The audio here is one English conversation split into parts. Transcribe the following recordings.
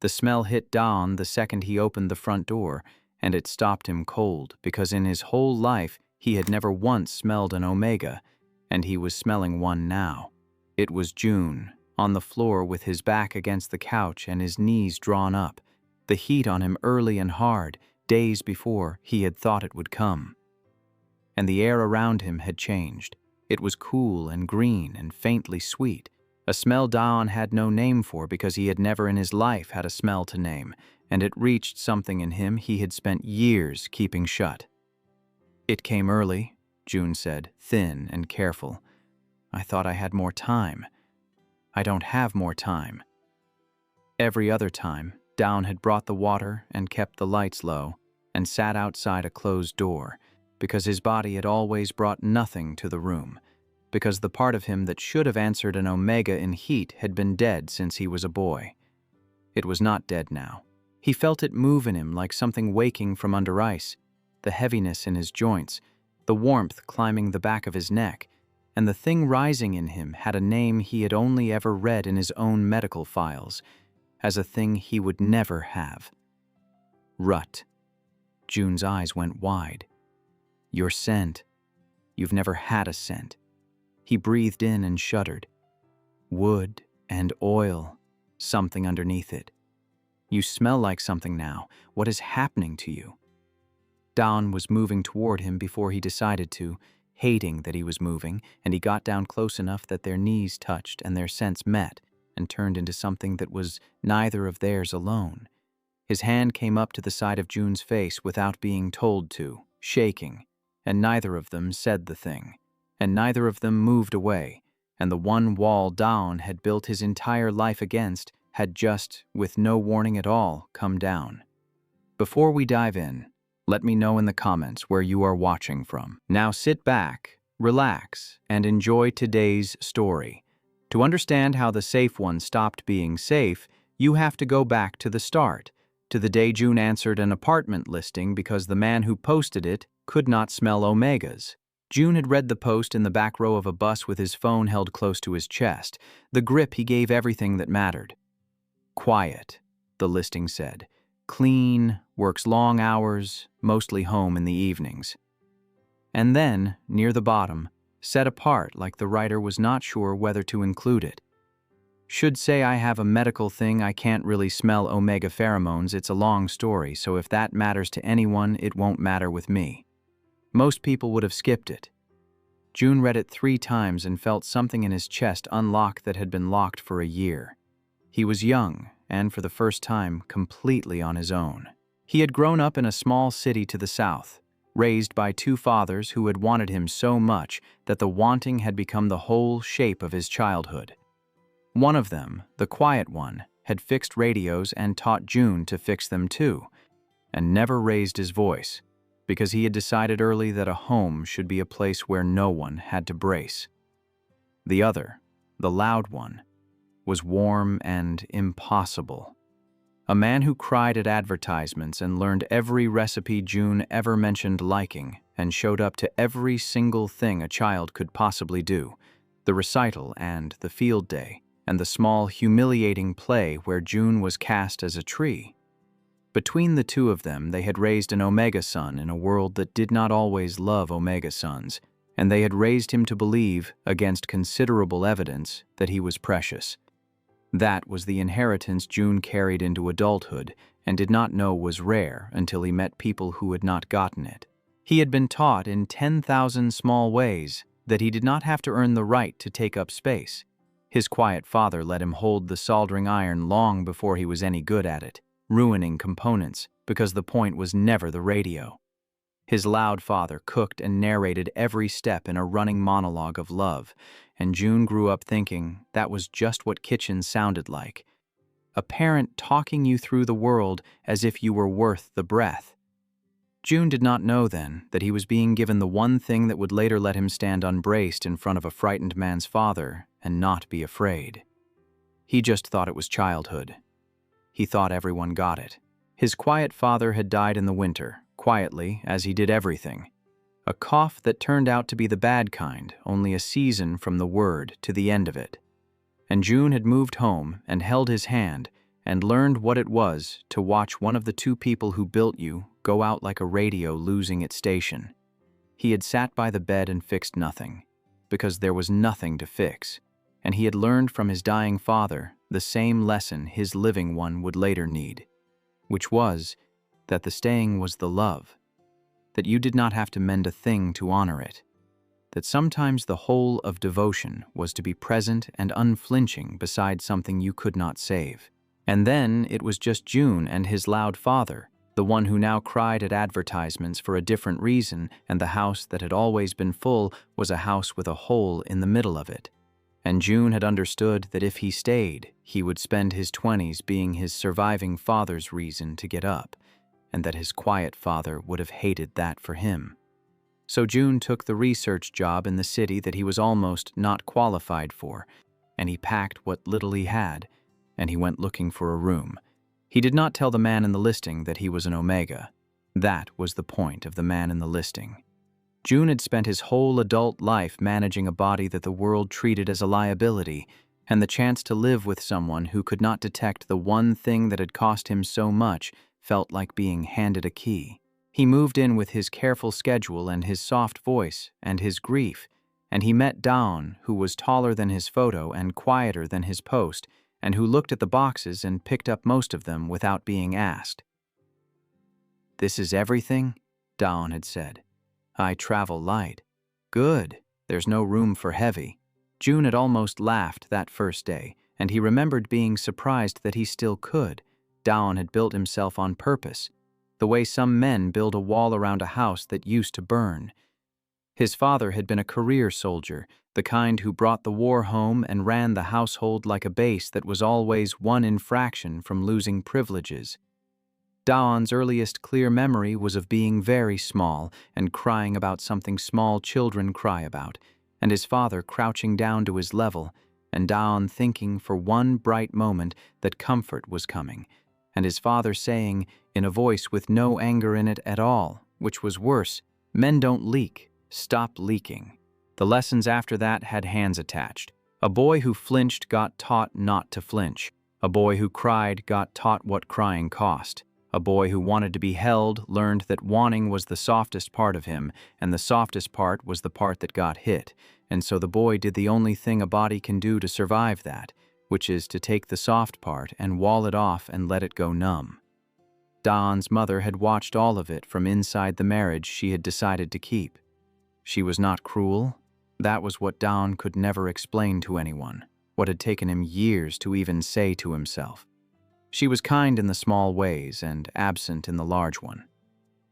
The smell hit Daon the second he opened the front door, and it stopped him cold because in his whole life he had never once smelled an omega, and he was smelling one now. It was Joon, on the floor with his back against the couch and his knees drawn up, the heat on him early and hard, days before he had thought it would come. And the air around him had changed. It was cool and green and faintly sweet, a smell Daon had no name for because he had never in his life had a smell to name, and it reached something in him he had spent years keeping shut. "It came early," Joon said, thin and careful. "I thought I had more time. I don't have more time." Every other time, Daon had brought the water and kept the lights low and sat outside a closed door, because his body had always brought nothing to the room, because the part of him that should have answered an omega in heat had been dead since he was a boy. It was not dead now. He felt it move in him like something waking from under ice, the heaviness in his joints, the warmth climbing the back of his neck, and the thing rising in him had a name he had only ever read in his own medical files, as a thing he would never have. Rut. Joon's eyes went wide. "Your scent. You've never had a scent." He breathed in and shuddered. Wood and oil, something underneath it. "You smell like something now. What is happening to you?" Daon was moving toward him before he decided to, hating that he was moving, and he got down close enough that their knees touched and their scents met and turned into something that was neither of theirs alone. His hand came up to the side of Joon's face without being told to, shaking, and neither of them said the thing, and neither of them moved away, and the one wall Daon had built his entire life against had just, with no warning at all, come down. Before we dive in, let me know in the comments where you are watching from. Now sit back, relax, and enjoy today's story. To understand how the safe one stopped being safe, you have to go back to the start, to the day Joon answered an apartment listing because the man who posted it could not smell omegas. Joon had read the post in the back row of a bus with his phone held close to his chest, the grip he gave everything that mattered. "Quiet," the listing said. "Clean, works long hours, mostly home in the evenings." And then, near the bottom, set apart like the writer was not sure whether to include it. "Should say I have a medical thing I can't really smell omega pheromones. It's a long story, so if that matters to anyone, it won't matter with me." Most people would have skipped it. Joon read it 3 times and felt something in his chest unlock that had been locked for a year. He was young, and for the first time, completely on his own. He had grown up in a small city to the south, raised by 2 fathers who had wanted him so much that the wanting had become the whole shape of his childhood. One of them, the quiet one, had fixed radios and taught Joon to fix them too, and never raised his voice, because he had decided early that a home should be a place where no one had to brace. The other, the loud one, was warm and impossible. A man who cried at advertisements and learned every recipe Joon ever mentioned liking and showed up to every single thing a child could possibly do, the recital and the field day, and the small, humiliating play where Joon was cast as a tree. Between the 2 of them, they had raised an omega son in a world that did not always love omega sons, and they had raised him to believe, against considerable evidence, that he was precious. That was the inheritance Joon carried into adulthood and did not know was rare until he met people who had not gotten it. He had been taught in 10,000 small ways that he did not have to earn the right to take up space. His quiet father let him hold the soldering iron long before he was any good at it, ruining components because the point was never the radio. His loud father cooked and narrated every step in a running monologue of love, and Joon grew up thinking that was just what kitchens sounded like. A parent talking you through the world as if you were worth the breath. Joon did not know then that he was being given the one thing that would later let him stand unbraced in front of a frightened man's father and not be afraid. He just thought it was childhood. He thought everyone got it. His quiet father had died in the winter, quietly, as he did everything. A cough that turned out to be the bad kind, only a season from the word to the end of it. And Joon had moved home and held his hand, and learned what it was to watch one of the two people who built you go out like a radio losing its station. He had sat by the bed and fixed nothing, because there was nothing to fix, and he had learned from his dying father the same lesson his living one would later need, which was that the staying was the love, that you did not have to mend a thing to honor it, that sometimes the whole of devotion was to be present and unflinching beside something you could not save. And then it was just Joon and his loud father, the one who now cried at advertisements for a different reason, and the house that had always been full was a house with a hole in the middle of it. And Joon had understood that if he stayed, he would spend his 20s being his surviving father's reason to get up, and that his quiet father would have hated that for him. So Joon took the research job in the city that he was almost not qualified for, and he packed what little he had, and he went looking for a room. He did not tell the man in the listing that he was an Omega. That was the point of the man in the listing. Joon had spent his whole adult life managing a body that the world treated as a liability, and the chance to live with someone who could not detect the one thing that had cost him so much felt like being handed a key. He moved in with his careful schedule and his soft voice and his grief, and he met Daon, who was taller than his photo and quieter than his post, and who looked at the boxes and picked up most of them without being asked. "This is everything?" Daon had said. "I travel light." "Good. There's no room for heavy." Joon had almost laughed that first day, and he remembered being surprised that he still could. Daon had built himself on purpose, the way some men build a wall around a house that used to burn. His father had been a career soldier, the kind who brought the war home and ran the household like a base that was always one infraction from losing privileges. Daon's earliest clear memory was of being very small and crying about something small children cry about, and his father crouching down to his level, and Daon thinking for one bright moment that comfort was coming, and his father saying, in a voice with no anger in it at all, which was worse, "Men don't leak. Stop leaking." The lessons after that had hands attached. A boy who flinched got taught not to flinch. A boy who cried got taught what crying cost. A boy who wanted to be held learned that wanting was the softest part of him, and the softest part was the part that got hit, and so the boy did the only thing a body can do to survive that, which is to take the soft part and wall it off and let it go numb. Daon's mother had watched all of it from inside the marriage she had decided to keep. She was not cruel. That was what Daon could never explain to anyone, what had taken him years to even say to himself. She was kind in the small ways and absent in the large one.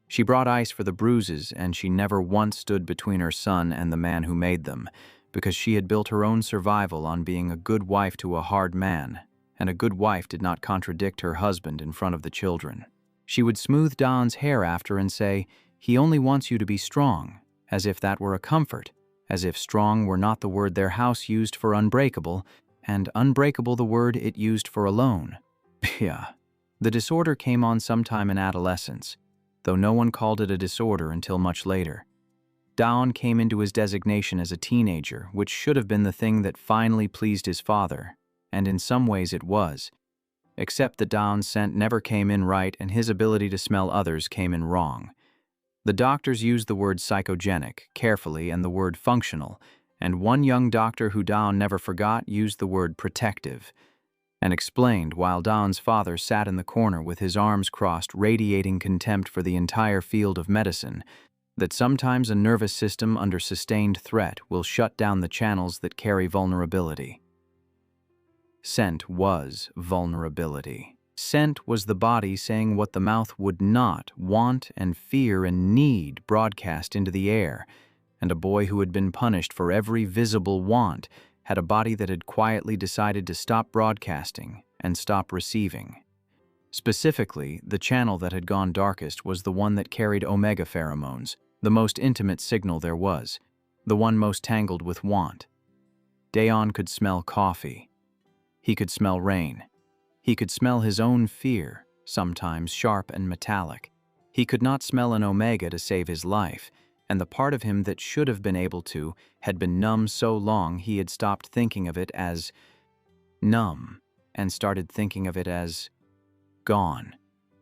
She brought ice for the bruises, and she never once stood between her son and the man who made them, because she had built her own survival on being a good wife to a hard man, and a good wife did not contradict her husband in front of the children. She would smooth Daon's hair after and say, "He only wants you to be strong," as if that were a comfort, as if strong were not the word their house used for unbreakable, and unbreakable the word it used for alone. Yeah. The disorder came on sometime in adolescence, though no one called it a disorder until much later. Daon came into his designation as a teenager, which should have been the thing that finally pleased his father, and in some ways it was, except that Daon's scent never came in right and his ability to smell others came in wrong. The doctors used the word psychogenic carefully and the word functional, and one young doctor who Daon never forgot used the word protective, and explained while Daon's father sat in the corner with his arms crossed radiating contempt for the entire field of medicine, that sometimes a nervous system under sustained threat will shut down the channels that carry vulnerability. Scent was vulnerability. Scent was the body saying what the mouth would not want and fear and need broadcast into the air, and a boy who had been punished for every visible want had a body that had quietly decided to stop broadcasting and stop receiving. Specifically, the channel that had gone darkest was the one that carried omega pheromones, the most intimate signal there was, the one most tangled with want. Daon could smell coffee. He could smell rain. He could smell his own fear, sometimes sharp and metallic. He could not smell an omega to save his life, and the part of him that should have been able to had been numb so long he had stopped thinking of it as numb, and started thinking of it as gone.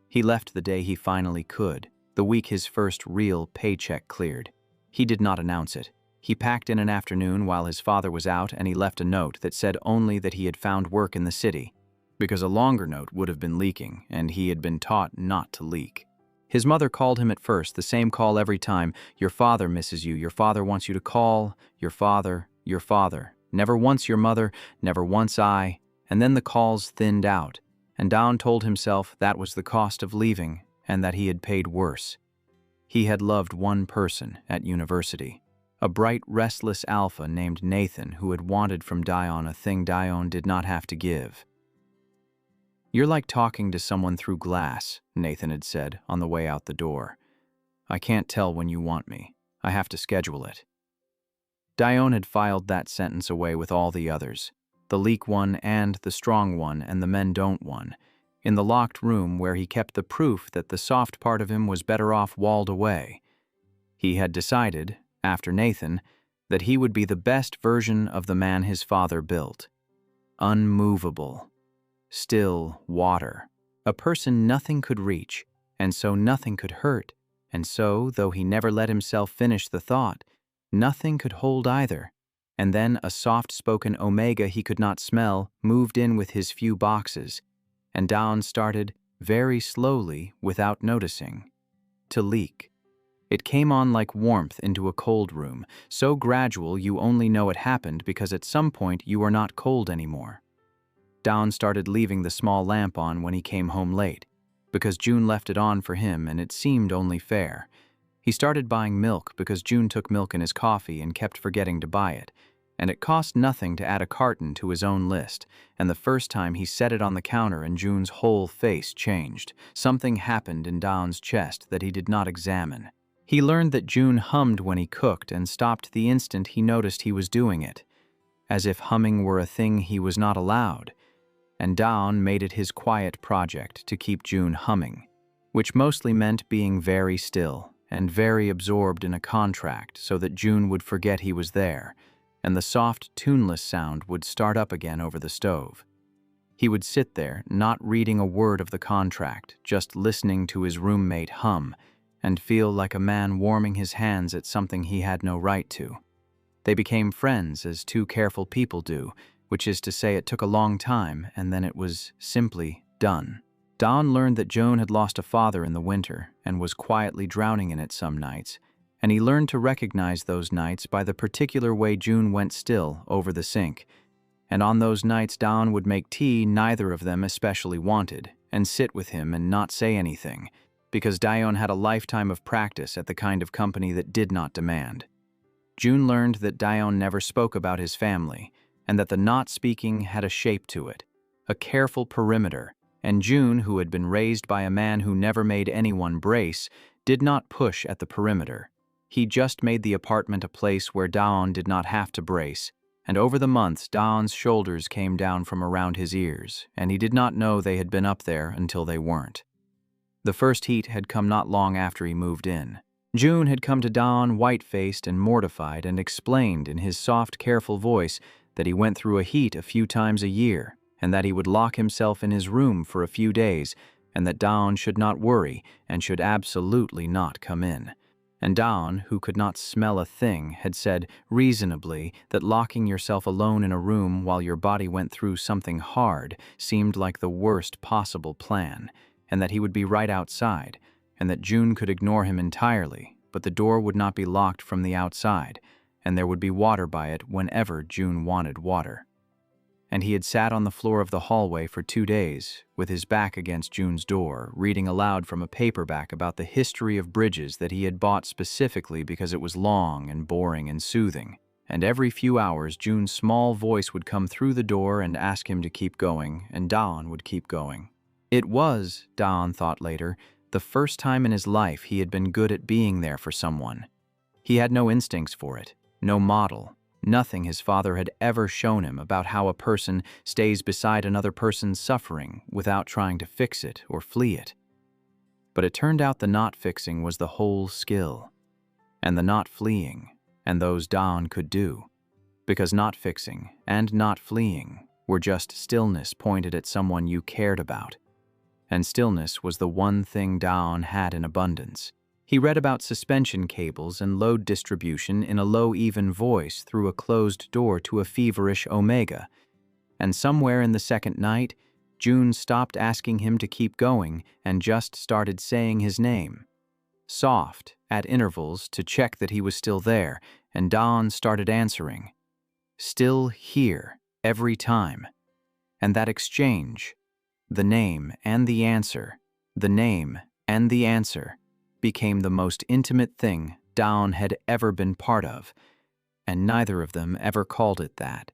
He left the day he finally could, the week his first real paycheck cleared. He did not announce it. He packed in an afternoon while his father was out, and he left a note that said only that he had found work in the city, because a longer note would have been leaking, and he had been taught not to leak. His mother called him at first, the same call every time. Your father misses you. Your father wants you to call. Your father. Your father. Never once your mother. Never once I. And then the calls thinned out, and Daon told himself that was the cost of leaving, and that he had paid worse. He had loved one person at university, a bright, restless alpha named Nathan who had wanted from Daon a thing Daon did not have to give. You're like talking to someone through glass, Nathan had said on the way out the door. I can't tell when you want me. I have to schedule it. Daon had filed that sentence away with all the others, the leak one and the strong one and the men don't one, in the locked room where he kept the proof that the soft part of him was better off walled away. He had decided, after Nathan, that he would be the best version of the man his father built. Unmovable. Still water. A person nothing could reach, and so nothing could hurt, and so, though he never let himself finish the thought, nothing could hold either. And then a soft-spoken omega he could not smell moved in with his few boxes, and Daon started, very slowly, without noticing, to leak. It came on like warmth into a cold room, so gradual you only know it happened because at some point you are not cold anymore. Daon started leaving the small lamp on when he came home late, because Joon left it on for him and it seemed only fair. He started buying milk because Joon took milk in his coffee and kept forgetting to buy it, and it cost nothing to add a carton to his own list, and the first time he set it on the counter and Joon's whole face changed. Something happened in Daon's chest that he did not examine. He learned that Joon hummed when he cooked and stopped the instant he noticed he was doing it, as if humming were a thing he was not allowed. And Daon made it his quiet project to keep Joon humming, which mostly meant being very still and very absorbed in a contract so that Joon would forget he was there, and the soft, tuneless sound would start up again over the stove. He would sit there, not reading a word of the contract, just listening to his roommate hum, and feel like a man warming his hands at something he had no right to. They became friends as two careful people do, which is to say it took a long time, and then it was simply done. Daon learned that Joon had lost a father in the winter and was quietly drowning in it some nights, and he learned to recognize those nights by the particular way Joon went still over the sink. And on those nights Daon would make tea neither of them especially wanted, and sit with him and not say anything, because Daon had a lifetime of practice at the kind of company that did not demand. Joon learned that Daon never spoke about his family, and that the not speaking had a shape to it, a careful perimeter, and Joon, who had been raised by a man who never made anyone brace, did not push at the perimeter. He just made the apartment a place where Daon did not have to brace, and over the months Daon's shoulders came down from around his ears, and he did not know they had been up there until they weren't. The first heat had come not long after he moved in. Joon had come to Daon white-faced and mortified and explained in his soft, careful voice that he went through a heat a few times a year, and that he would lock himself in his room for a few days, and that Daon should not worry and should absolutely not come in. And Daon, who could not smell a thing, had said reasonably that locking yourself alone in a room while your body went through something hard seemed like the worst possible plan, and that he would be right outside, and that Joon could ignore him entirely, but the door would not be locked from the outside, and there would be water by it whenever Joon wanted water. And he had sat on the floor of the hallway for 2 days, with his back against Joon's door, reading aloud from a paperback about the history of bridges that he had bought specifically because it was long and boring and soothing. And every few hours Joon's small voice would come through the door and ask him to keep going, and Daon would keep going. It was, Daon thought later, the first time in his life he had been good at being there for someone. He had no instincts for it. No model, nothing his father had ever shown him about how a person stays beside another person's suffering without trying to fix it or flee it. But it turned out the not fixing was the whole skill, and the not fleeing, and those Daon could do, because not fixing and not fleeing were just stillness pointed at someone you cared about. And stillness was the one thing Daon had in abundance. He read about suspension cables and load distribution in a low, even voice through a closed door to a feverish Omega. And somewhere in the second night, Joon stopped asking him to keep going and just started saying his name. Soft, at intervals, to check that he was still there, and Daon started answering. Still here, every time. And that exchange, the name and the answer, the name and the answer, became the most intimate thing Daon had ever been part of, and neither of them ever called it that.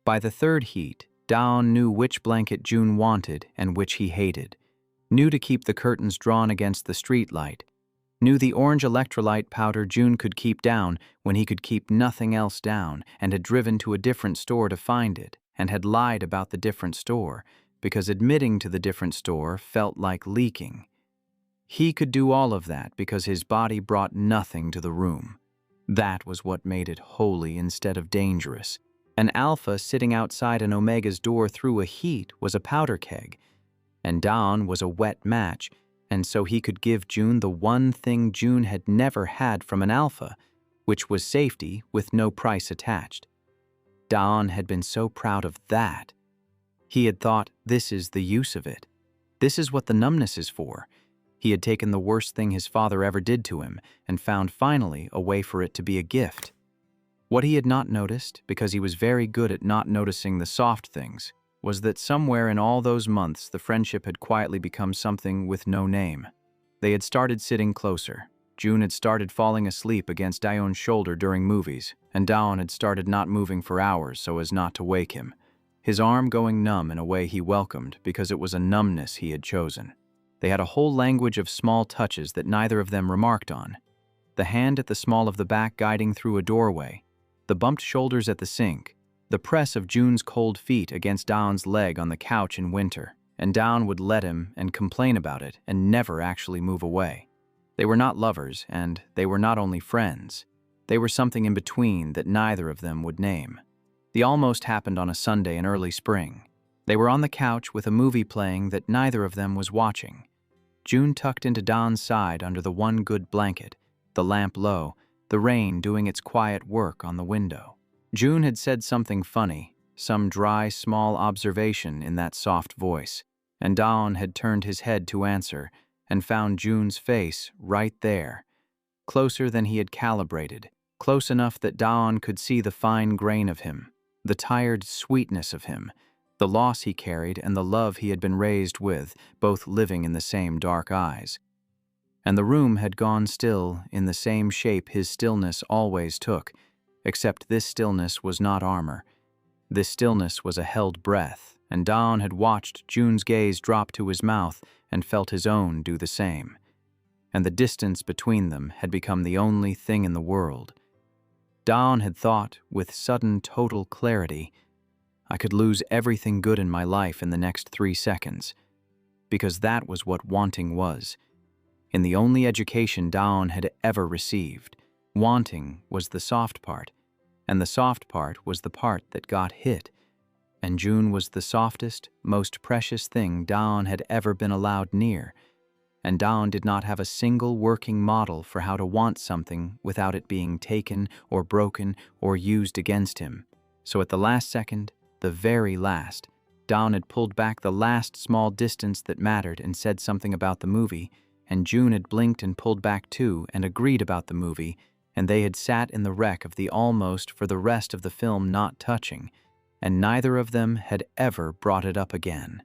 By the third heat, Daon knew which blanket Joon wanted and which he hated, knew to keep the curtains drawn against the street light, knew the orange electrolyte powder Joon could keep down when he could keep nothing else down, and had driven to a different store to find it, and had lied about the different store, because admitting to the different store felt like leaking. He could do all of that because his body brought nothing to the room. That was what made it holy instead of dangerous. An alpha sitting outside an Omega's door through a heat was a powder keg, and Daon was a wet match, and so he could give Joon the one thing Joon had never had from an alpha, which was safety with no price attached. Daon had been so proud of that. He had thought, this is the use of it. This is what the numbness is for. He had taken the worst thing his father ever did to him and found finally a way for it to be a gift. What he had not noticed, because he was very good at not noticing the soft things, was that somewhere in all those months the friendship had quietly become something with no name. They had started sitting closer. Joon had started falling asleep against Daon's shoulder during movies, and Daon had started not moving for hours so as not to wake him, his arm going numb in a way he welcomed because it was a numbness he had chosen. They had a whole language of small touches that neither of them remarked on. The hand at the small of the back guiding through a doorway, the bumped shoulders at the sink, the press of Joon's cold feet against Daon's leg on the couch in winter, and Daon would let him and complain about it and never actually move away. They were not lovers, and they were not only friends. They were something in between that neither of them would name. The almost happened on a Sunday in early spring. They were on the couch with a movie playing that neither of them was watching. Joon tucked into Daon's side under the one good blanket, the lamp low, the rain doing its quiet work on the window. Joon had said something funny, some dry, small observation in that soft voice, and Daon had turned his head to answer and found Joon's face right there, closer than he had calibrated, close enough that Daon could see the fine grain of him, the tired sweetness of him, the loss he carried and the love he had been raised with, both living in the same dark eyes. And the room had gone still in the same shape his stillness always took, except this stillness was not armor. This stillness was a held breath, and Daon had watched Joon's gaze drop to his mouth and felt his own do the same. And the distance between them had become the only thing in the world. Daon had thought, with sudden total clarity, I could lose everything good in my life in the next 3 seconds, because that was what wanting was. In the only education Daon had ever received, wanting was the soft part, and the soft part was the part that got hit, and Joon was the softest, most precious thing Daon had ever been allowed near, and Daon did not have a single working model for how to want something without it being taken or broken or used against him. So at the last second, the very last, Daon had pulled back the last small distance that mattered and said something about the movie, and Joon had blinked and pulled back too and agreed about the movie, and they had sat in the wreck of the almost for the rest of the film not touching, and neither of them had ever brought it up again.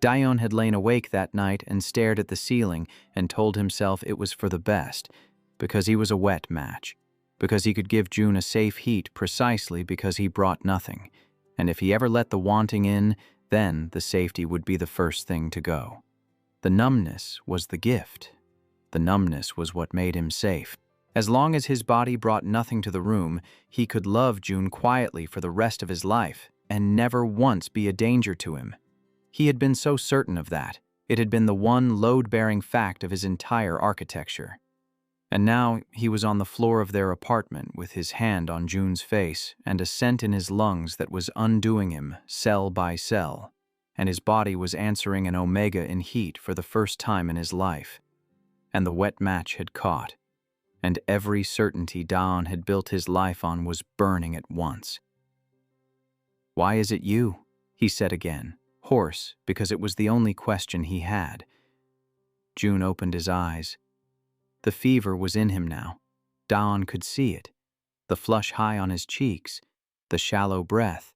Daon had lain awake that night and stared at the ceiling and told himself it was for the best, because he was a wet match, because he could give Joon a safe heat precisely because he brought nothing, and if he ever let the wanting in, then the safety would be the first thing to go. The numbness was the gift. The numbness was what made him safe. As long as his body brought nothing to the room, he could love Joon quietly for the rest of his life and never once be a danger to him. He had been so certain of that. It had been the one load-bearing fact of his entire architecture. And now he was on the floor of their apartment with his hand on Joon's face and a scent in his lungs that was undoing him cell by cell, and his body was answering an omega in heat for the first time in his life. And the wet match had caught, and every certainty Daon had built his life on was burning at once. "Why is it you?" he said again, hoarse because it was the only question he had. Joon opened his eyes. The fever was in him now. Daon could see it. The flush high on his cheeks, the shallow breath,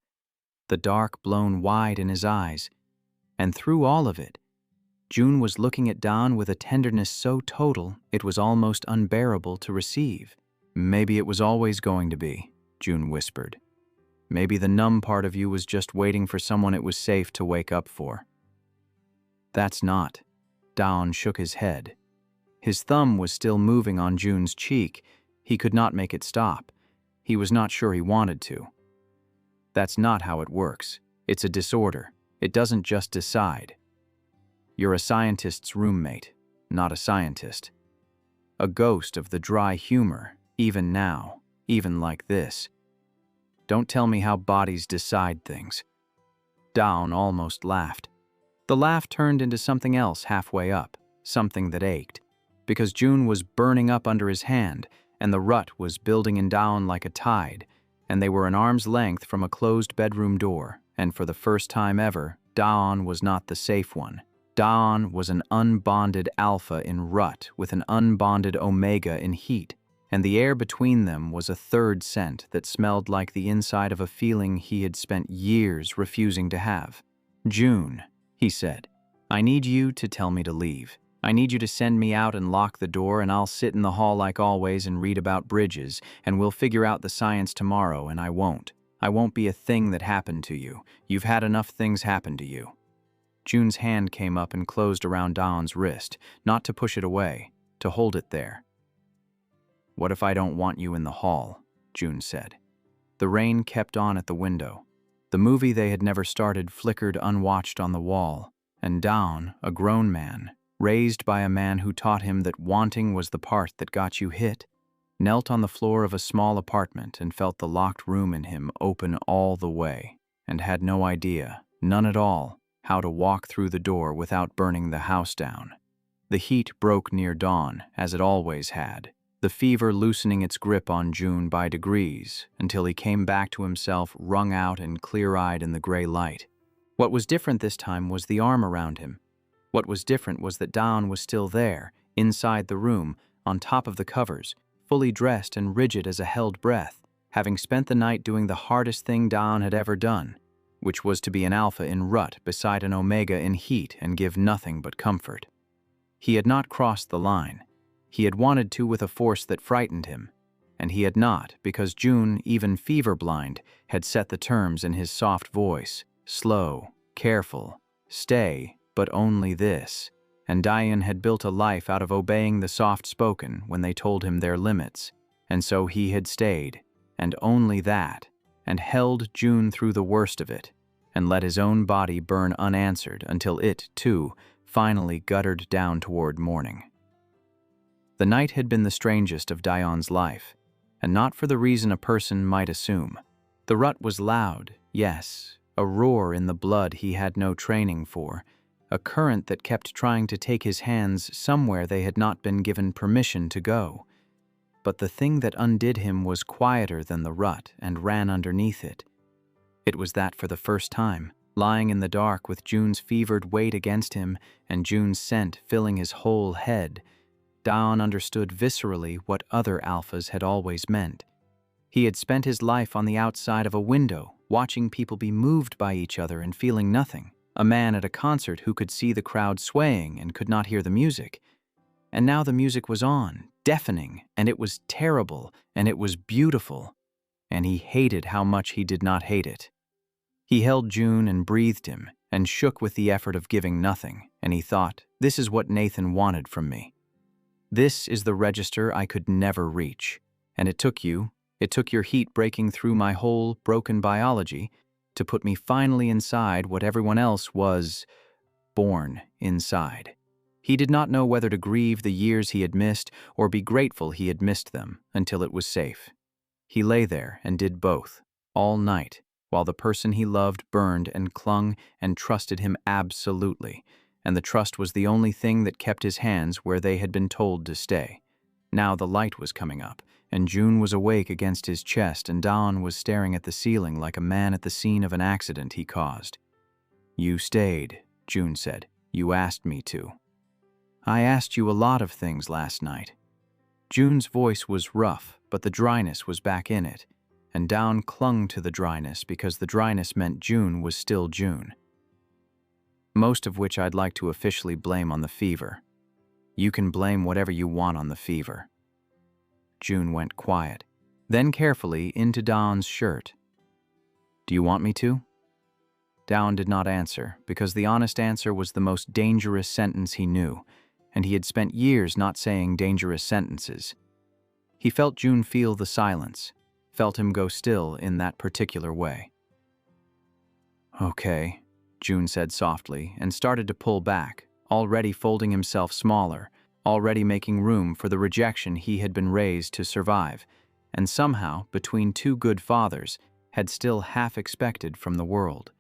the dark blown wide in his eyes. And through all of it, Joon was looking at Daon with a tenderness so total it was almost unbearable to receive. "Maybe it was always going to be," Joon whispered. "Maybe the numb part of you was just waiting for someone it was safe to wake up for." "That's not." Daon shook his head. His thumb was still moving on Joon's cheek. He could not make it stop. He was not sure he wanted to. "That's not how it works. It's a disorder. It doesn't just decide. You're a scientist's roommate, not a scientist. A ghost of the dry humor, even now, even like this. Don't tell me how bodies decide things." Daon almost laughed. The laugh turned into something else halfway up, something that ached, because Joon was burning up under his hand, and the rut was building in Daon like a tide, and they were an arm's length from a closed bedroom door, and for the first time ever, Daon was not the safe one. Daon was an unbonded alpha in rut with an unbonded omega in heat, and the air between them was a third scent that smelled like the inside of a feeling he had spent years refusing to have. "Joon," he said, "I need you to tell me to leave. I need you to send me out and lock the door, and I'll sit in the hall like always and read about bridges, and we'll figure out the science tomorrow, and I won't. I won't be a thing that happened to you. You've had enough things happen to you." Joon's hand came up and closed around Daon's wrist, not to push it away, to hold it there. "What if I don't want you in the hall?" Joon said. The rain kept on at the window. The movie they had never started flickered unwatched on the wall, and Daon, a grown man, raised by a man who taught him that wanting was the part that got you hit, knelt on the floor of a small apartment and felt the locked room in him open all the way, and had no idea, none at all, how to walk through the door without burning the house down. The heat broke near dawn, as it always had, the fever loosening its grip on Joon by degrees, until he came back to himself wrung out and clear-eyed in the gray light. What was different this time was the arm around him. What was different was that Daon was still there, inside the room, on top of the covers, fully dressed and rigid as a held breath, having spent the night doing the hardest thing Daon had ever done, which was to be an alpha in rut beside an omega in heat and give nothing but comfort. He had not crossed the line. He had wanted to with a force that frightened him, and he had not because Joon, even fever-blind, had set the terms in his soft voice, slow, careful, stay, but only this, and Daon had built a life out of obeying the soft-spoken when they told him their limits, and so he had stayed, and only that, and held Joon through the worst of it, and let his own body burn unanswered until it, too, finally guttered down toward morning. The night had been the strangest of Daon's life, and not for the reason a person might assume. The rut was loud, yes, a roar in the blood he had no training for, a current that kept trying to take his hands somewhere they had not been given permission to go. But the thing that undid him was quieter than the rut and ran underneath it. It was that for the first time, lying in the dark with Joon's fevered weight against him and Joon's scent filling his whole head, Daon understood viscerally what other alphas had always meant. He had spent his life on the outside of a window, watching people be moved by each other and feeling nothing. A man at a concert who could see the crowd swaying and could not hear the music. And now the music was on, deafening, and it was terrible, and it was beautiful, and he hated how much he did not hate it. He held Joon and breathed him, and shook with the effort of giving nothing, and he thought, this is what Nathan wanted from me. This is the register I could never reach, and it took your heat breaking through my whole broken biology, to put me finally inside what everyone else was born inside. He did not know whether to grieve the years he had missed or be grateful he had missed them until it was safe. He lay there and did both, all night, while the person he loved burned and clung and trusted him absolutely, and the trust was the only thing that kept his hands where they had been told to stay. Now the light was coming up, and Joon was awake against his chest, and Daon was staring at the ceiling like a man at the scene of an accident he caused. "You stayed," Joon said. "You asked me to." "I asked you a lot of things last night." Joon's voice was rough, but the dryness was back in it, and Daon clung to the dryness because the dryness meant Joon was still Joon. "Most of which I'd like to officially blame on the fever." "You can blame whatever you want on the fever." Joon went quiet, then carefully into Daon's shirt. "Do you want me to?" Daon did not answer, because the honest answer was the most dangerous sentence he knew, and he had spent years not saying dangerous sentences. He felt Joon feel the silence, felt him go still in that particular way. "Okay," Joon said softly, and started to pull back, already folding himself smaller, already making room for the rejection he had been raised to survive, and somehow, between two good fathers, had still half expected from the world.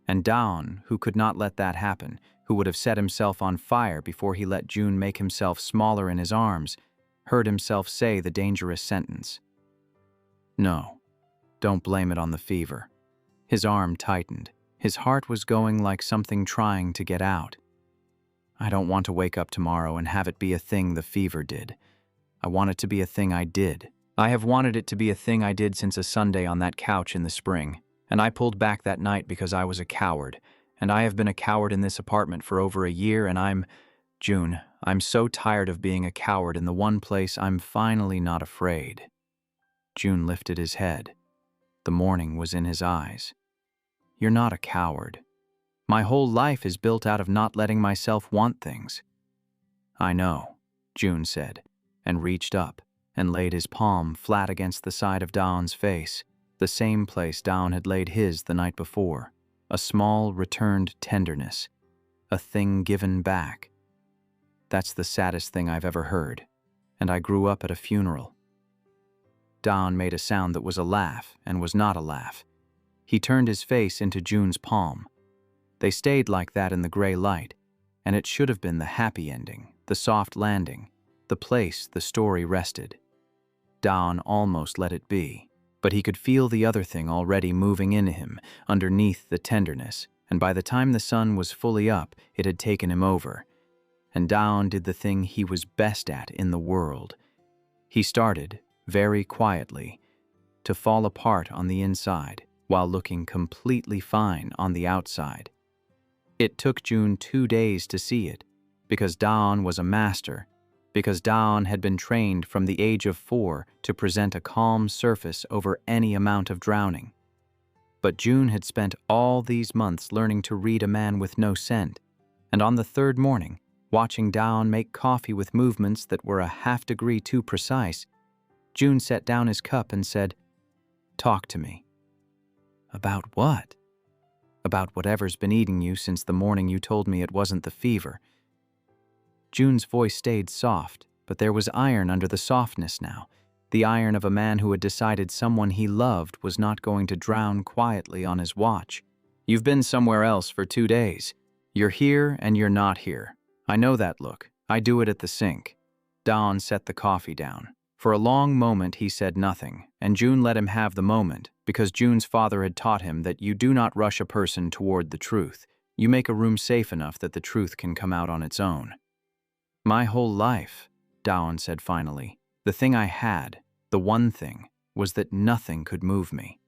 And Daon, who could not let that happen, who would have set himself on fire before he let Joon make himself smaller in his arms, heard himself say the dangerous sentence. "No, don't blame it on the fever." His arm tightened. His heart was going like something trying to get out. "I don't want to wake up tomorrow and have it be a thing the fever did. I want it to be a thing I did. I have wanted it to be a thing I did since a Sunday on that couch in the spring, and I pulled back that night because I was a coward, and I have been a coward in this apartment for over a year, and Joon, I'm so tired of being a coward in the one place I'm finally not afraid." Joon lifted his head. The morning was in his eyes. "You're not a coward. My whole life is built out of not letting myself want things." "I know," Joon said, and reached up and laid his palm flat against the side of Daon's face, the same place Daon had laid his the night before, a small returned tenderness, a thing given back. "That's the saddest thing I've ever heard, and I grew up at a funeral." Daon made a sound that was a laugh and was not a laugh. He turned his face into Joon's palm. They stayed like that in the gray light, and it should have been the happy ending, the soft landing, the place the story rested. Daon almost let it be, but he could feel the other thing already moving in him, underneath the tenderness, and by the time the sun was fully up, it had taken him over. And Daon did the thing he was best at in the world. He started, very quietly, to fall apart on the inside, while looking completely fine on the outside. It took Joon 2 days to see it, because Daon was a master, because Daon had been trained from the age of 4 to present a calm surface over any amount of drowning. But Joon had spent all these months learning to read a man with no scent, and on the 3rd morning, watching Daon make coffee with movements that were a half degree too precise, Joon set down his cup and said, "Talk to me." "About what?" "About whatever's been eating you since the morning you told me it wasn't the fever." Joon's voice stayed soft, but there was iron under the softness now, the iron of a man who had decided someone he loved was not going to drown quietly on his watch. "You've been somewhere else for 2 days. You're here and you're not here. I know that look. I do it at the sink." Daon set the coffee down. For a long moment he said nothing, and Joon let him have the moment, because Joon's father had taught him that you do not rush a person toward the truth. You make a room safe enough that the truth can come out on its own. "My whole life," Daon said finally, "the thing I had, the one thing, was that nothing could move me.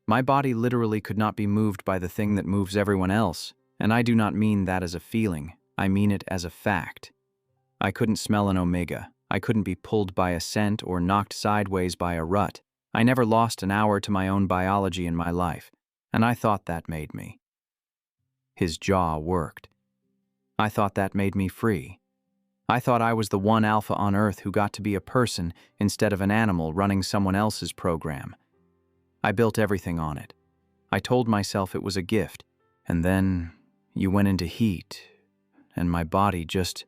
My body literally could not be moved by the thing that moves everyone else, and I do not mean that as a feeling, I mean it as a fact. I couldn't smell an omega. I couldn't be pulled by a scent or knocked sideways by a rut. I never lost an hour to my own biology in my life, and I thought that made me." His jaw worked. "I thought that made me free. I thought I was the one alpha on Earth who got to be a person instead of an animal running someone else's program. I built everything on it. I told myself it was a gift, and then you went into heat. and my body just...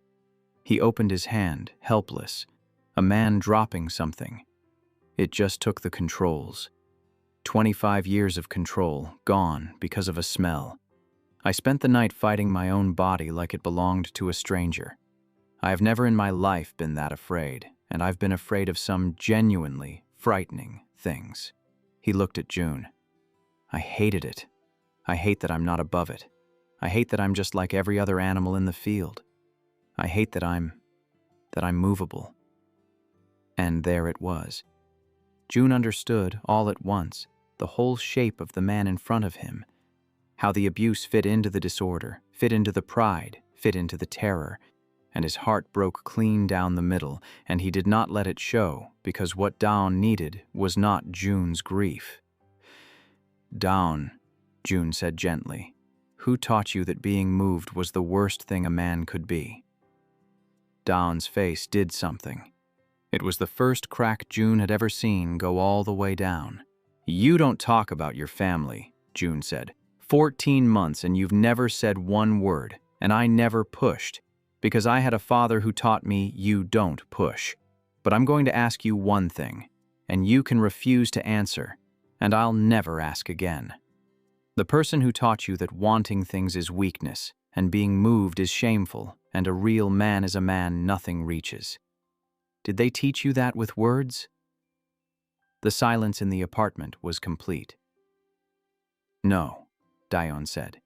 He opened his hand, helpless. A man dropping something. It just took the controls. 25 years of control, gone because of a smell. I spent the night fighting my own body like it belonged to a stranger. I have never in my life been that afraid, and I've been afraid of some genuinely frightening things. He looked at Joon. I hated it. I hate that I'm not above it. I hate that I'm just like every other animal in the field. I hate that I'm movable. And there it was. Joon understood all at once the whole shape of the man in front of him, how the abuse fit into the disorder, fit into the pride, fit into the terror, and his heart broke clean down the middle, and he did not let it show, because what Daon needed was not Joon's grief. Daon, Joon said gently, who taught you that being moved was the worst thing a man could be? Daon's face did something. It was the first crack Joon had ever seen go all the way down. You don't talk about your family, Joon said. 14 months and you've never said one word, and I never pushed, because I had a father who taught me you don't push. But I'm going to ask you one thing, and you can refuse to answer, and I'll never ask again. The person who taught you that wanting things is weakness, and being moved is shameful, and a real man is a man nothing reaches. Did they teach you that with words? The silence in the apartment was complete. No, Daon said.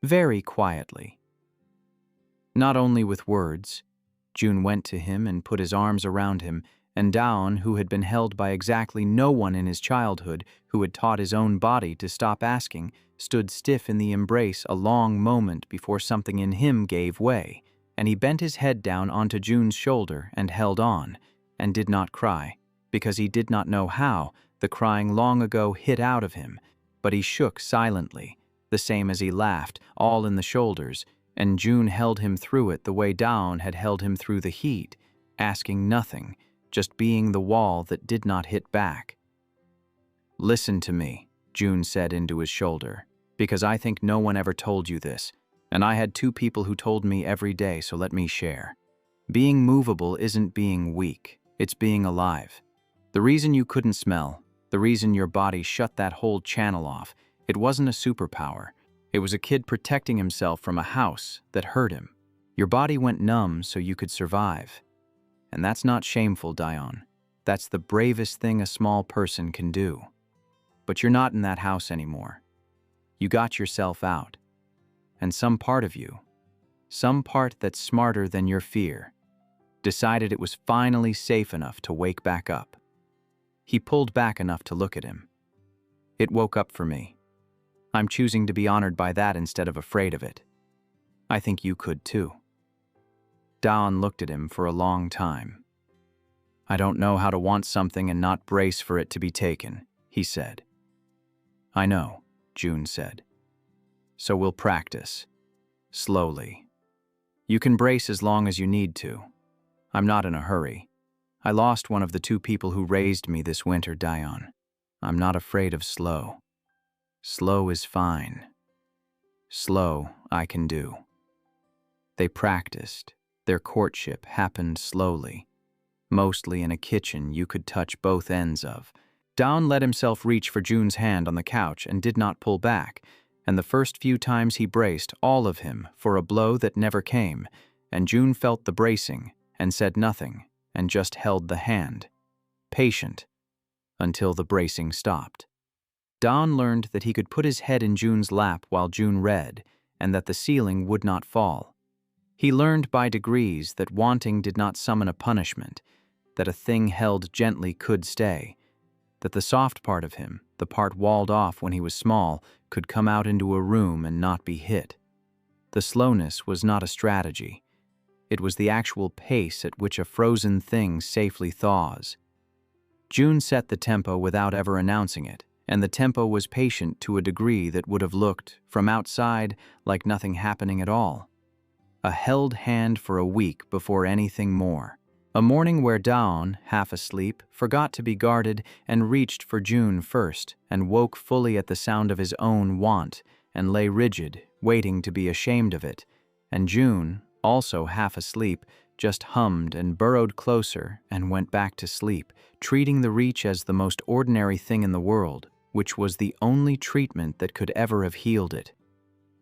Very quietly. Not only with words. Joon went to him and put his arms around him, and Daon, who had been held by exactly no one in his childhood, who had taught his own body to stop asking, stood stiff in the embrace a long moment before something in him gave way, and he bent his head down onto Joon's shoulder and held on, and did not cry, because he did not know how. The crying long ago hit out of him, but he shook silently, the same as he laughed, all in the shoulders, and Joon held him through it the way Daon had held him through the heat, asking nothing, just being the wall that did not hit back. Listen to me, Joon said into his shoulder, because I think no one ever told you this, and I had two people who told me every day, so let me share. Being movable isn't being weak, it's being alive. The reason you couldn't smell, the reason your body shut that whole channel off, it wasn't a superpower. It was a kid protecting himself from a house that hurt him. Your body went numb so you could survive. And that's not shameful, Daon. That's the bravest thing a small person can do. But you're not in that house anymore. You got yourself out. And some part of you, some part that's smarter than your fear, decided it was finally safe enough to wake back up. He pulled back enough to look at him. It woke up for me. I'm choosing to be honored by that instead of afraid of it. I think you could too. Daon looked at him for a long time. I don't know how to want something and not brace for it to be taken, he said. I know, Joon said. So we'll practice. Slowly. You can brace as long as you need to. I'm not in a hurry. I lost one of the two people who raised me this winter, Daon. I'm not afraid of slow. Slow is fine. Slow I can do. They practiced. Their courtship happened slowly. Mostly in a kitchen you could touch both ends of. Daon let himself reach for Joon's hand on the couch and did not pull back, and the first few times he braced, all of him, for a blow that never came, and Joon felt the bracing and said nothing and just held the hand, patient, until the bracing stopped. Daon learned that he could put his head in Joon's lap while Joon read, and that the ceiling would not fall. He learned by degrees that wanting did not summon a punishment, that a thing held gently could stay, that the soft part of him, the part walled off when he was small, could come out into a room and not be hit. The slowness was not a strategy. It was the actual pace at which a frozen thing safely thaws. Joon set the tempo without ever announcing it, and the tempo was patient to a degree that would have looked, from outside, like nothing happening at all. A held hand for a week before anything more. A morning where Daon, half asleep, forgot to be guarded and reached for Joon first and woke fully at the sound of his own want and lay rigid, waiting to be ashamed of it, and Joon, also half asleep, just hummed and burrowed closer and went back to sleep, treating the reach as the most ordinary thing in the world, which was the only treatment that could ever have healed it.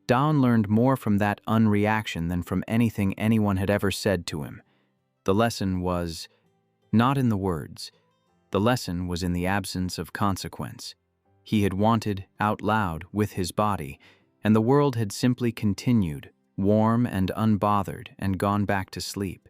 Daon learned more from that unreaction than from anything anyone had ever said to him. The lesson was not in the words. The lesson was in the absence of consequence. He had wanted out loud with his body, and the world had simply continued, warm and unbothered, and gone back to sleep.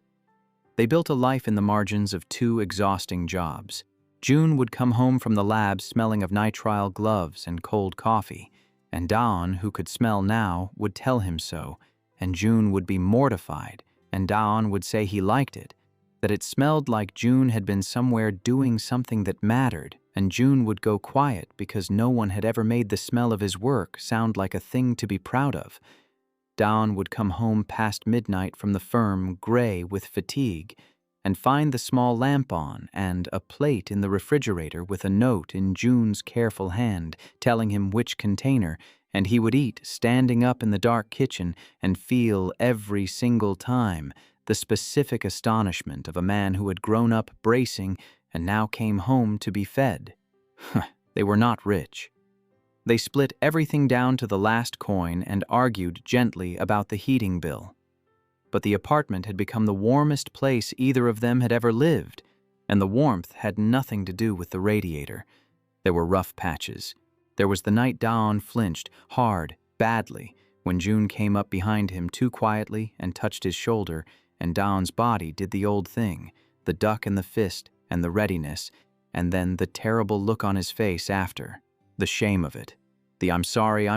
They built a life in the margins of 2 exhausting jobs. Joon would come home from the lab smelling of nitrile gloves and cold coffee, and Daon, who could smell now, would tell him so, and Joon would be mortified, and Daon would say he liked it, that it smelled like Joon had been somewhere doing something that mattered, and Joon would go quiet because no one had ever made the smell of his work sound like a thing to be proud of. Daon would come home past midnight from the firm, gray with fatigue, and find the small lamp on and a plate in the refrigerator with a note in Joon's careful hand telling him which container, and he would eat standing up in the dark kitchen and feel every single time the specific astonishment of a man who had grown up bracing and now came home to be fed. They were not rich. They split everything down to the last coin and argued gently about the heating bill. But the apartment had become the warmest place either of them had ever lived, and the warmth had nothing to do with the radiator. There were rough patches. There was the night Daon flinched, hard, badly, when Joon came up behind him too quietly and touched his shoulder, and Daon's body did the old thing, the duck and the fist and the readiness, and then the terrible look on his face after, the shame of it, the I'm sorry,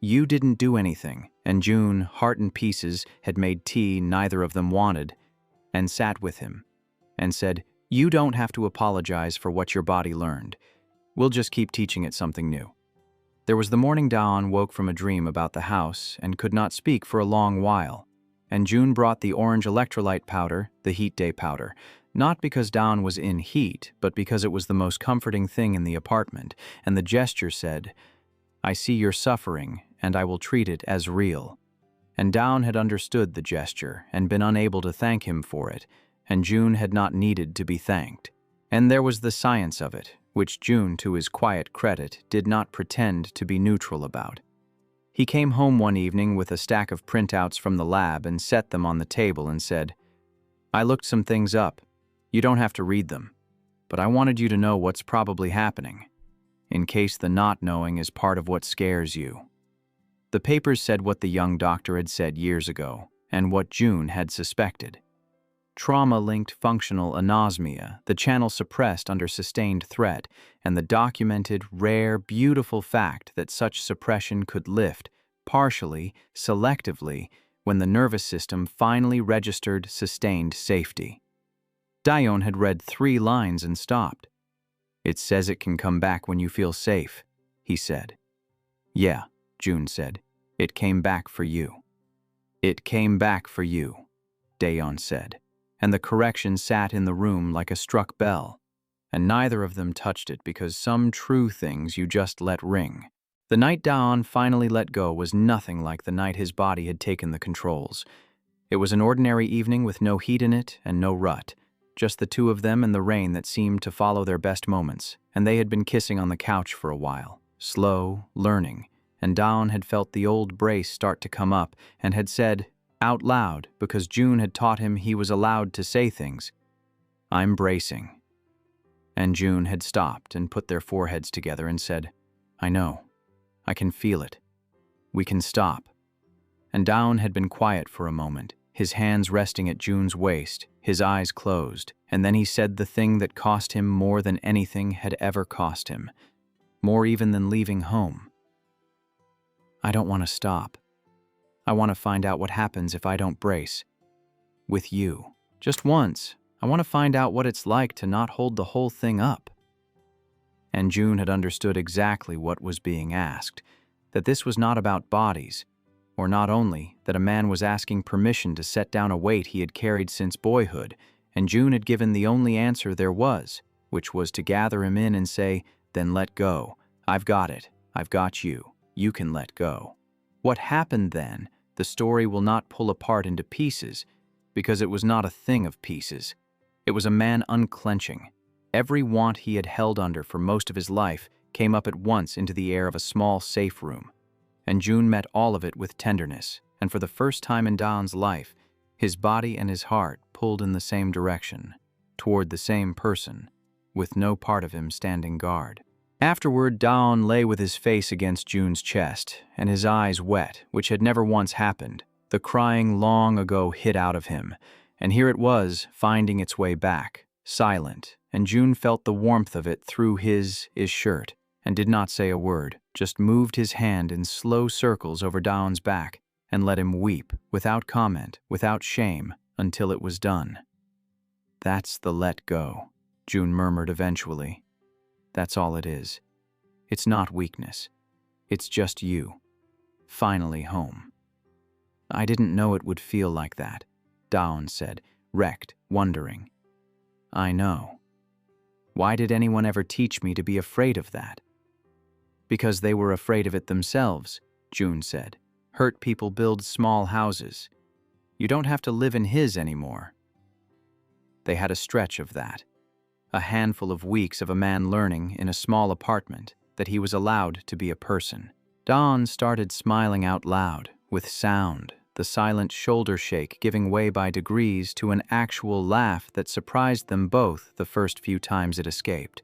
you didn't do anything, and Joon, heart in pieces, had made tea neither of them wanted, and sat with him, and said, you don't have to apologize for what your body learned. We'll just keep teaching it something new. There was the morning Daon woke from a dream about the house and could not speak for a long while, and Joon brought the orange electrolyte powder, the heat day powder, not because Daon was in heat, but because it was the most comforting thing in the apartment, and the gesture said, I see you're suffering, and I will treat it as real. And Daon had understood the gesture and been unable to thank him for it, and Joon had not needed to be thanked. And there was the science of it, which Joon, to his quiet credit, did not pretend to be neutral about. He came home one evening with a stack of printouts from the lab and set them on the table and said, I looked some things up. You don't have to read them, but I wanted you to know what's probably happening, in case the not knowing is part of what scares you. The papers said what the young doctor had said years ago, and what Joon had suspected. Trauma-linked functional anosmia, the channel suppressed under sustained threat, and the documented, rare, beautiful fact that such suppression could lift, partially, selectively, when the nervous system finally registered sustained safety. Daon had read 3 lines and stopped. It says it can come back when you feel safe, he said. Yeah, Joon said. It came back for you. It came back for you, Daon said, and the correction sat in the room like a struck bell, and neither of them touched it because some true things you just let ring. The night Daon finally let go was nothing like the night his body had taken the controls. It was an ordinary evening with no heat in it and no rut, just the 2 of them and the rain that seemed to follow their best moments, and they had been kissing on the couch for a while, slow, learning, and Daon had felt the old brace start to come up and had said, out loud, because Joon had taught him he was allowed to say things, I'm bracing. And Joon had stopped and put their foreheads together and said, I know. I can feel it. We can stop. And Daon had been quiet for a moment, his hands resting at Joon's waist, his eyes closed, and then he said the thing that cost him more than anything had ever cost him, more even than leaving home. I don't want to stop. I want to find out what happens if I don't brace. With you. Just once. I want to find out what it's like to not hold the whole thing up. And Joon had understood exactly what was being asked, that this was not about bodies, or not only that a man was asking permission to set down a weight he had carried since boyhood, and Joon had given the only answer there was, which was to gather him in and say, then let go. I've got it. I've got you. You can let go. What happened then The story will not pull apart into pieces, because it was not a thing of pieces. It was a man unclenching. Every want he had held under for most of his life came up at once into the air of a small safe room. And Joon met all of it with tenderness, and for the first time in Daon's life, his body and his heart pulled in the same direction, toward the same person, with no part of him standing guard. Afterward, Daon lay with his face against Joon's chest, and his eyes wet, which had never once happened. The crying long ago hid out of him, and here it was, finding its way back, silent, and Joon felt the warmth of it through his shirt, and did not say a word, just moved his hand in slow circles over Daon's back, and let him weep, without comment, without shame, until it was done. "That's the let go," Joon murmured eventually. "That's all it is. It's not weakness. It's just you. Finally home." "I didn't know it would feel like that," Daon said, wrecked, wondering. "I know. Why did anyone ever teach me to be afraid of that?" "Because they were afraid of it themselves," Joon said. "Hurt people build small houses. You don't have to live in his anymore." They had a stretch of that. A handful of weeks of a man learning in a small apartment that he was allowed to be a person. Daon started smiling out loud, with sound, the silent shoulder shake giving way by degrees to an actual laugh that surprised them both the first few times it escaped.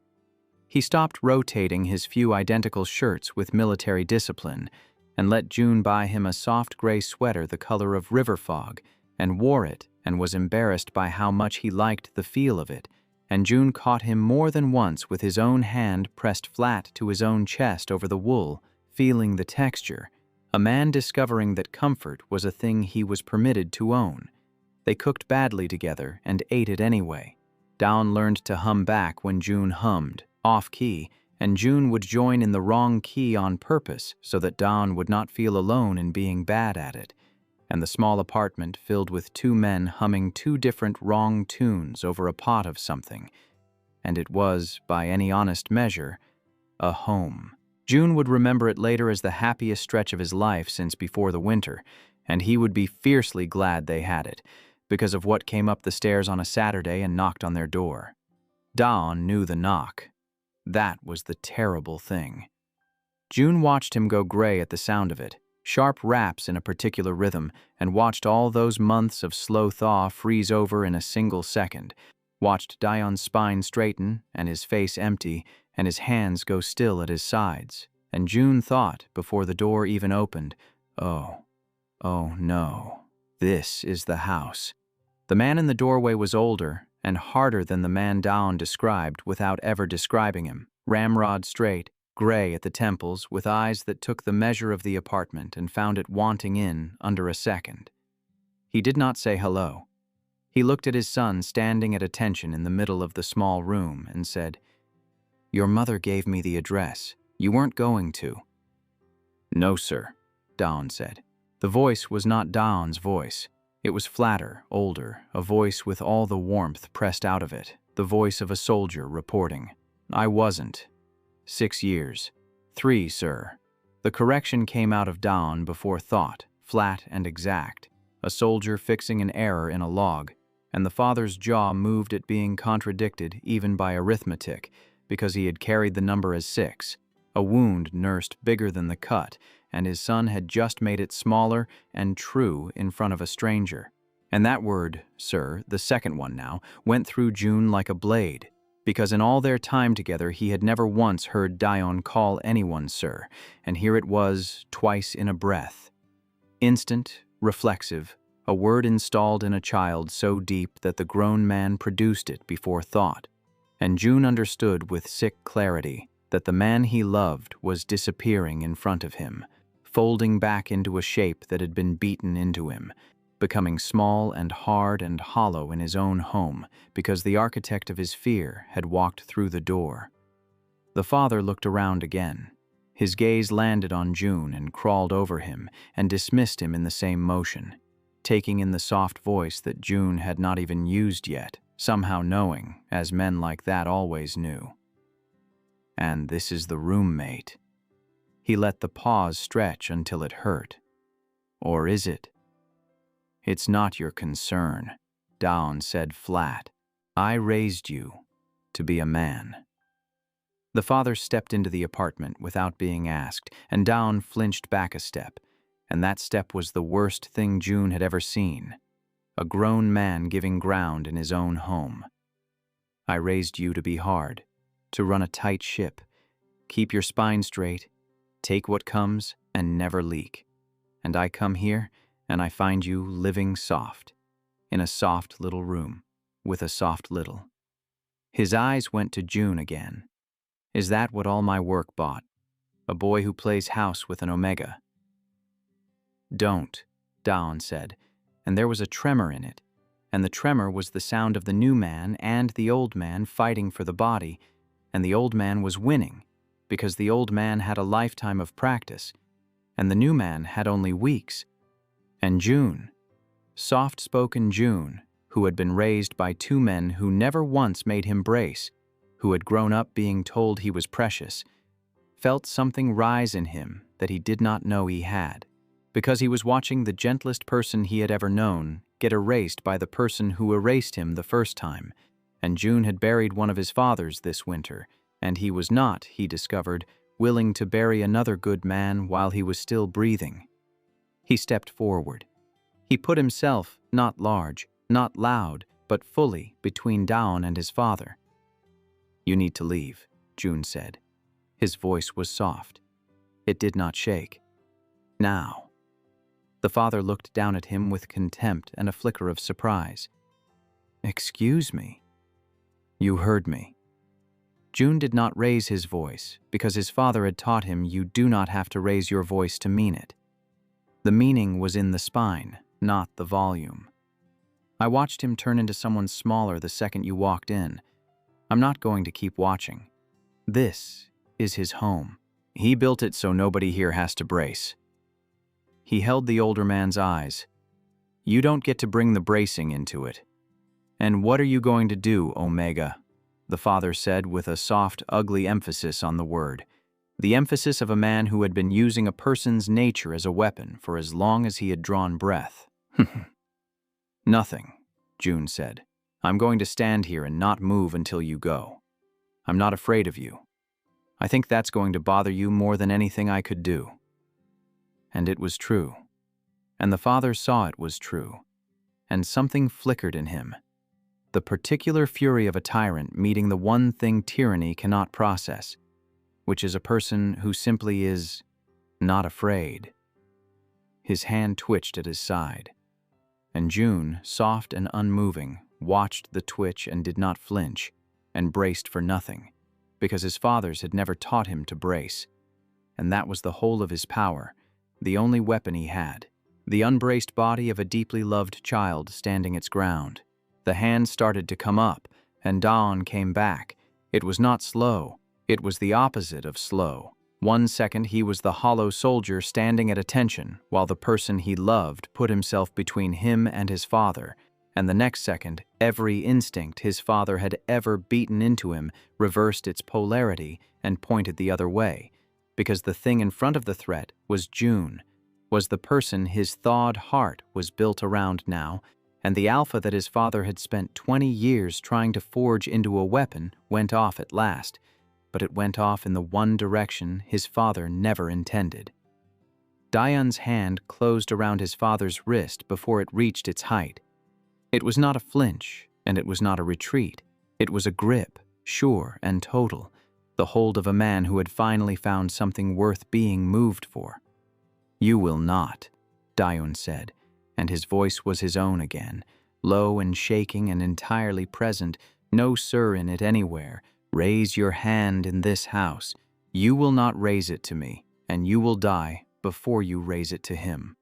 He stopped rotating his few identical shirts with military discipline and let Joon buy him a soft gray sweater the color of river fog, and wore it and was embarrassed by how much he liked the feel of it, and Joon caught him more than once with his own hand pressed flat to his own chest over the wool, feeling the texture, a man discovering that comfort was a thing he was permitted to own. They cooked badly together and ate it anyway. Daon learned to hum back when Joon hummed, off-key, and Joon would join in the wrong key on purpose so that Daon would not feel alone in being bad at it. And the small apartment filled with two men humming two different wrong tunes over a pot of something. And it was, by any honest measure, a home. Joon would remember it later as the happiest stretch of his life since before the winter, and he would be fiercely glad they had it, because of what came up the stairs on a Saturday and knocked on their door. Daon knew the knock. That was the terrible thing. Joon watched him go gray at the sound of it, sharp raps in a particular rhythm, and watched all those months of slow thaw freeze over in a single second, watched Daon's spine straighten and his face empty and his hands go still at his sides, and Joon thought, before the door even opened, oh no, this is the house. The man in the doorway was older and harder than the man Daon described without ever describing him, ramrod straight, gray at the temples, with eyes that took the measure of the apartment and found it wanting in under a second. He did not say hello. He looked at his son standing at attention in the middle of the small room and said, "Your mother gave me the address. You weren't going to." "No, sir," Daon said. The voice was not Daon's voice. It was flatter, older, a voice with all the warmth pressed out of it, the voice of a soldier reporting. "I wasn't. 6 years. 3, sir." The correction came out of Daon before thought, flat and exact, a soldier fixing an error in a log, and the father's jaw moved at being contradicted even by arithmetic, because he had carried the number as 6, a wound nursed bigger than the cut, and his son had just made it smaller and true in front of a stranger. And that word, sir, the second one now, went through Joon like a blade, because in all their time together he had never once heard Daon call anyone sir, and here it was, twice in a breath. Instant, reflexive, a word installed in a child so deep that the grown man produced it before thought, and Joon understood with sick clarity that the man he loved was disappearing in front of him, folding back into a shape that had been beaten into him, becoming small and hard and hollow in his own home because the architect of his fear had walked through the door. The father looked around again. His gaze landed on Joon and crawled over him and dismissed him in the same motion, taking in the soft voice that Joon had not even used yet, somehow knowing, as men like that always knew. "And this is the roommate." He let the pause stretch until it hurt. Or is it? It's not your concern, Daon said flat. I raised you to be a man. The father stepped into the apartment without being asked, and Daon flinched back a step, and that step was the worst thing Joon had ever seen. A grown man giving ground in his own home. I raised you to be hard, to run a tight ship, keep your spine straight, take what comes, and never leak. And I come here, and I find you living soft, in a soft little room, with a soft little. His eyes went to Joon again. Is that what all my work bought? A boy who plays house with an omega? Don't, Daon said, and there was a tremor in it, and the tremor was the sound of the new man and the old man fighting for the body, and the old man was winning, because the old man had a lifetime of practice, and the new man had only weeks. And Joon, soft-spoken Joon, who had been raised by two men who never once made him brace, who had grown up being told he was precious, felt something rise in him that he did not know he had, because he was watching the gentlest person he had ever known get erased by the person who erased him the first time, and Joon had buried one of his fathers this winter, and he was not, he discovered, willing to bury another good man while he was still breathing. He stepped forward. He put himself, not large, not loud, but fully, between Daon and his father. You need to leave, Joon said. His voice was soft. It did not shake. Now. The father looked down at him with contempt and a flicker of surprise. Excuse me. You heard me. Joon did not raise his voice, because his father had taught him you do not have to raise your voice to mean it. The meaning was in the spine, not the volume. I watched him turn into someone smaller the second you walked in. I'm not going to keep watching. This is his home. He built it so nobody here has to brace. He held the older man's eyes. You don't get to bring the bracing into it. And what are you going to do, Omega? The father said with a soft, ugly emphasis on the word. The emphasis of a man who had been using a person's nature as a weapon for as long as he had drawn breath. Nothing, Joon said. I'm going to stand here and not move until you go. I'm not afraid of you. I think that's going to bother you more than anything I could do. And it was true. And the father saw it was true. And something flickered in him. The particular fury of a tyrant meeting the one thing tyranny cannot process, which is a person who simply is not afraid. His hand twitched at his side. And Joon, soft and unmoving, watched the twitch and did not flinch, and braced for nothing, because his fathers had never taught him to brace. And that was the whole of his power, the only weapon he had, the unbraced body of a deeply loved child standing its ground. The hand started to come up, and Daon came back. It was not slow. It was the opposite of slow. 1 second he was the hollow soldier standing at attention, while the person he loved put himself between him and his father, and the next second, every instinct his father had ever beaten into him reversed its polarity and pointed the other way, because the thing in front of the threat was Joon, was the person his thawed heart was built around now, and the alpha that his father had spent 20 years trying to forge into a weapon went off at last, but it went off in the one direction his father never intended. Daon's hand closed around his father's wrist before it reached its height. It was not a flinch, and it was not a retreat. It was a grip, sure and total, the hold of a man who had finally found something worth being moved for. You will not, Daon said, and his voice was his own again, low and shaking and entirely present, no sir in it anywhere. Raise your hand in this house. You will not raise it to me, and you will die before you raise it to him.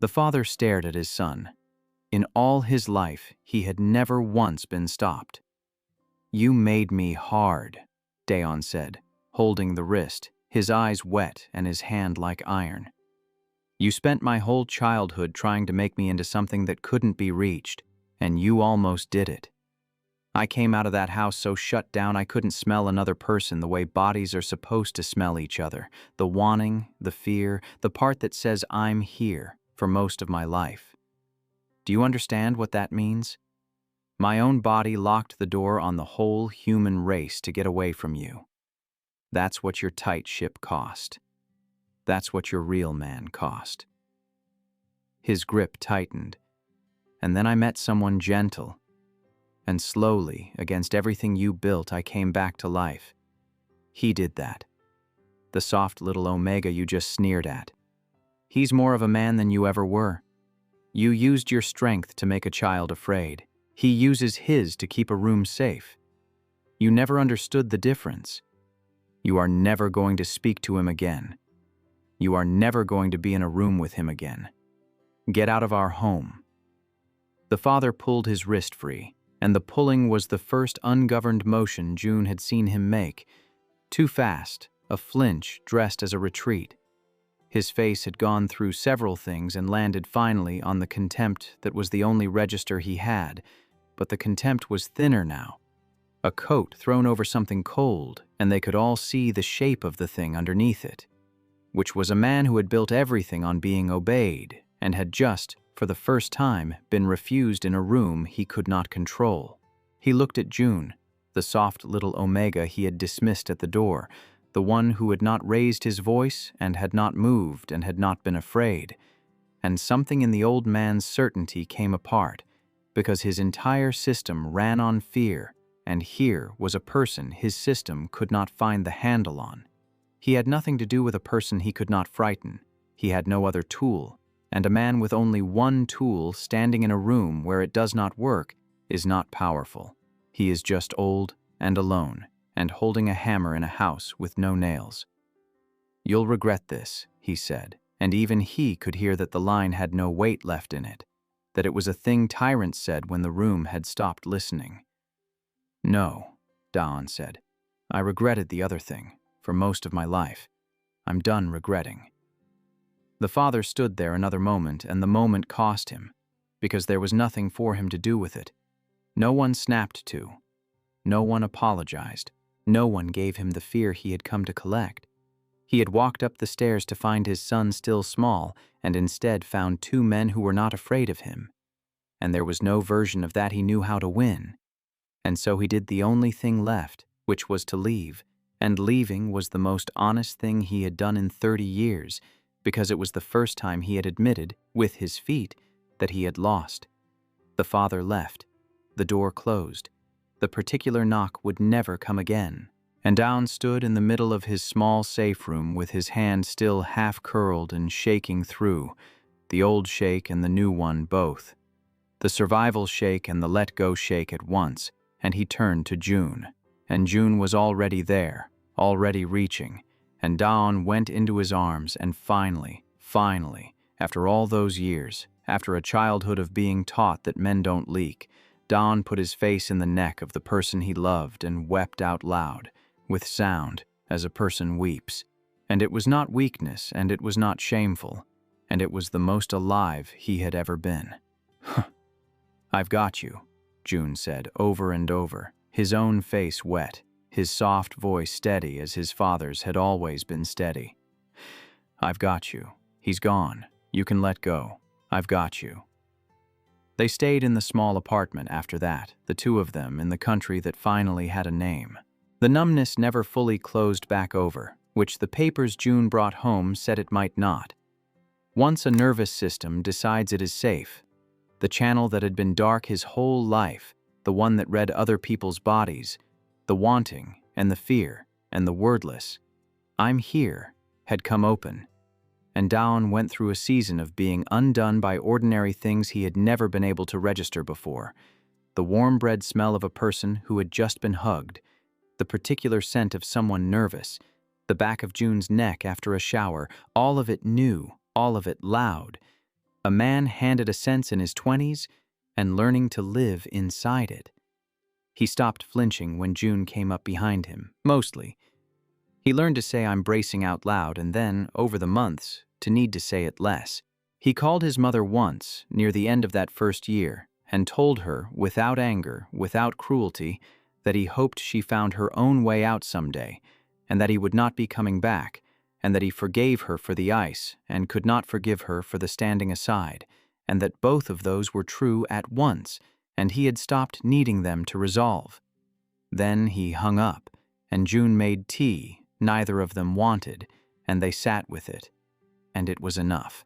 The father stared at his son. In all his life, he had never once been stopped. You made me hard, Daon said, holding the wrist, his eyes wet and his hand like iron. You spent my whole childhood trying to make me into something that couldn't be reached, and you almost did it. I came out of that house so shut down I couldn't smell another person the way bodies are supposed to smell each other. The wanting, the fear, the part that says I'm here for most of my life. Do you understand what that means? My own body locked the door on the whole human race to get away from you. That's what your tight ship cost. That's what your real man cost. His grip tightened, and then I met someone gentle, and slowly, against everything you built, I came back to life. He did that. The soft little Omega you just sneered at. He's more of a man than you ever were. You used your strength to make a child afraid. He uses his to keep a room safe. You never understood the difference. You are never going to speak to him again. You are never going to be in a room with him again. Get out of our home. The father pulled his wrist free, and the pulling was the first ungoverned motion Joon had seen him make. Too fast, a flinch dressed as a retreat. His face had gone through several things and landed finally on the contempt that was the only register he had, but the contempt was thinner now. A coat thrown over something cold, and they could all see the shape of the thing underneath it, which was a man who had built everything on being obeyed and had just, for the first time, been refused in a room he could not control. He looked at Joon, the soft little Omega he had dismissed at the door, the one who had not raised his voice and had not moved and had not been afraid, and something in the old man's certainty came apart, because his entire system ran on fear, and here was a person his system could not find the handle on. He had nothing to do with a person he could not frighten. He had no other tool, and a man with only one tool standing in a room where it does not work is not powerful. He is just old and alone, and holding a hammer in a house with no nails. "You'll regret this," he said, and even he could hear that the line had no weight left in it, that it was a thing tyrants said when the room had stopped listening. "No," Daon said. "I regretted the other thing for most of my life. I'm done regretting." The father stood there another moment, and the moment cost him, because there was nothing for him to do with it. No one snapped to. No one apologized. No one gave him the fear he had come to collect. He had walked up the stairs to find his son still small, and instead found two men who were not afraid of him. And there was no version of that he knew how to win. And so he did the only thing left, which was to leave, and leaving was the most honest thing he had done in 30 years, because it was the first time he had admitted, with his feet, that he had lost. The father left. The door closed. The particular knock would never come again, and Daon stood in the middle of his small safe room with his hand still half-curled and shaking through, the old shake and the new one both, the survival shake and the let-go shake at once, and he turned to Joon, and Joon was already there, already reaching, and Daon went into his arms, and finally, after all those years, after a childhood of being taught that men don't leak, Daon put his face in the neck of the person he loved and wept out loud, with sound, as a person weeps. And it was not weakness, and it was not shameful, and it was the most alive he had ever been. "I've got you," Joon said over and over, his own face wet, his soft voice steady as his father's had always been steady. "I've got you. He's gone. You can let go. I've got you." They stayed in the small apartment after that, the two of them in the country that finally had a name. The numbness never fully closed back over, which the papers Joon brought home said it might not. Once a nervous system decides it is safe, the channel that had been dark his whole life, the one that read other people's bodies, the wanting and the fear and the wordless, "I'm here," had come open, and Daon went through a season of being undone by ordinary things he had never been able to register before. The warm bread smell of a person who had just been hugged, the particular scent of someone nervous, the back of Joon's neck after a shower, all of it new, all of it loud. A man handed a sense in his 20s and learning to live inside it. He stopped flinching when Joon came up behind him, mostly. He learned to say "I'm bracing" out loud, and then, over the months, to need to say it less. He called his mother once, near the end of that first year, and told her, without anger, without cruelty, that he hoped she found her own way out someday, and that he would not be coming back, and that he forgave her for the ice and could not forgive her for the standing aside, and that both of those were true at once, and he had stopped needing them to resolve. Then he hung up, and Joon made tea neither of them wanted, and they sat with it, and it was enough.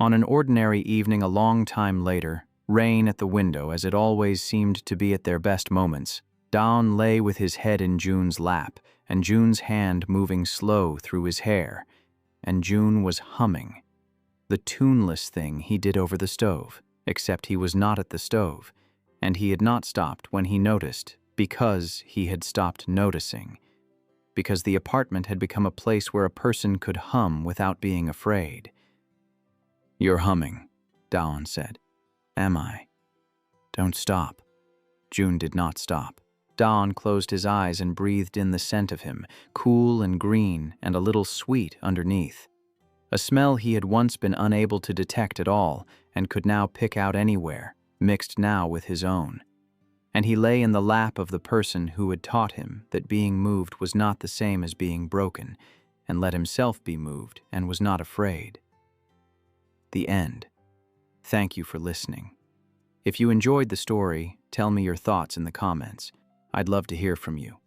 On an ordinary evening a long time later, rain at the window as it always seemed to be at their best moments, Daon lay with his head in Joon's lap, and Joon's hand moving slow through his hair, and Joon was humming. The tuneless thing he did over the stove, except he was not at the stove, and he had not stopped when he noticed, because he had stopped noticing, because the apartment had become a place where a person could hum without being afraid. "You're humming," Daon said. "Am I?" "Don't stop." Joon did not stop. Daon closed his eyes and breathed in the scent of him, cool and green and a little sweet underneath. A smell he had once been unable to detect at all and could now pick out anywhere, mixed now with his own. And he lay in the lap of the person who had taught him that being moved was not the same as being broken, and let himself be moved and was not afraid. The end. Thank you for listening. If you enjoyed the story, tell me your thoughts in the comments. I'd love to hear from you.